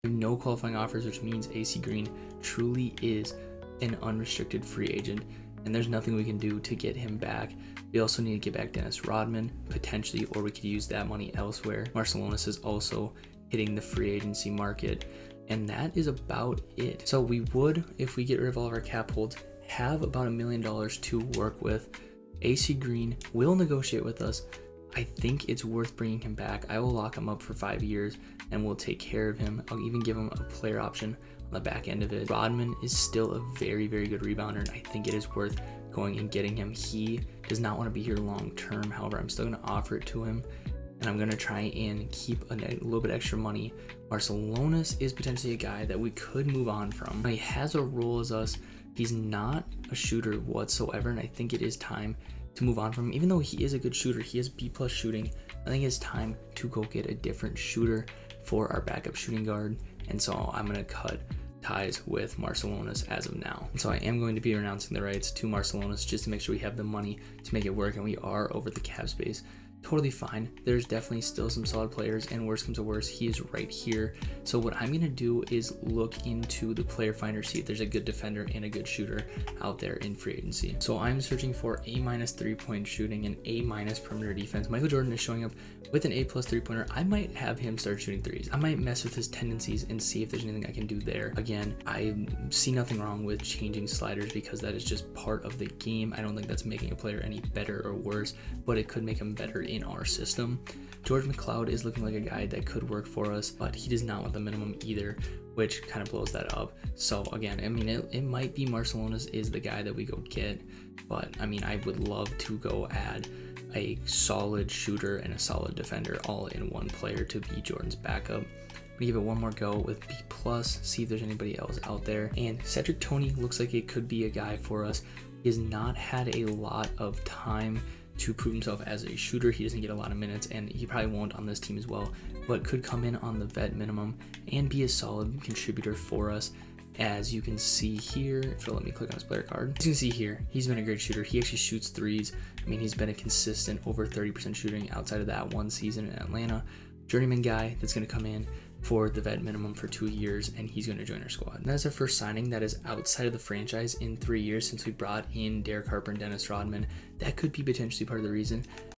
We have no qualifying offers, which means AC Green truly is an unrestricted free agent, and there's nothing we can do to get him back. We also need to get back Dennis Rodman, potentially, or we could use that money elsewhere. Marcelonis is also hitting the free agency market, and that is about it. So we would, if we get rid of all of our cap holds, have about $1 million to work with. AC Green will negotiate with us. I think it's worth bringing him back. I will lock him up for 5 years and we'll take care of him. I'll even give him a player option on the back end of it. Rodman is still a very, very good rebounder, and I think it is worth going and getting him. He does not want to be here long term. However, I'm still going to offer it to him, and I'm going to try and keep a little bit extra money. Marcelonis is potentially a guy that we could move on from. Now, he has a role as us. He's not a shooter whatsoever, and I think it is time to move on from him. Even though he is a good shooter, he has B+ shooting, I think it's time to go get a different shooter for our backup shooting guard. And so I'm going to cut ties with Marcelonis as of now. And so I am going to be renouncing the rights to Marcelonis just to make sure we have the money to make it work, and we are over the cap space. Totally fine. There's definitely still some solid players, and worst comes to worst, he is right here. So what I'm going to do is look into the player finder, see if there's a good defender and a good shooter out there in free agency. So I'm searching for A- 3-point shooting and A- perimeter defense. Michael Jordan is showing up with an A+ 3-pointer. I might have him start shooting threes. I might mess with his tendencies and see if there's anything I can do there. Again, I see nothing wrong with changing sliders because that is just part of the game. I don't think that's making a player any better or worse, but it could make him better in our system. George McCloud is looking like a guy that could work for us, but he does not want the minimum either, which kind of blows that up. So again, I mean, it might be Marcelonis is the guy that we go get, but I mean, I would love to go add a solid shooter and a solid defender all in one player to be Jordan's backup. We give it one more go with B+, see if there's anybody else out there. And Cedric Toney looks like it could be a guy for us. He has not had a lot of time to prove himself as a shooter. He doesn't get a lot of minutes, and he probably won't on this team as well, but could come in on the vet minimum and be a solid contributor for us. As you can see here, if it'll let me click on his player card, as you can see here, he's been a great shooter. He actually shoots threes. I mean, he's been a consistent over 30% shooting outside of that one season in Atlanta. Journeyman guy that's going to come in for the vet minimum for 2 years, and he's going to join our squad. And that's our first signing that is outside of the franchise in 3 years since we brought in Derek Harper and Dennis Rodman. That could be potentially part of the reason.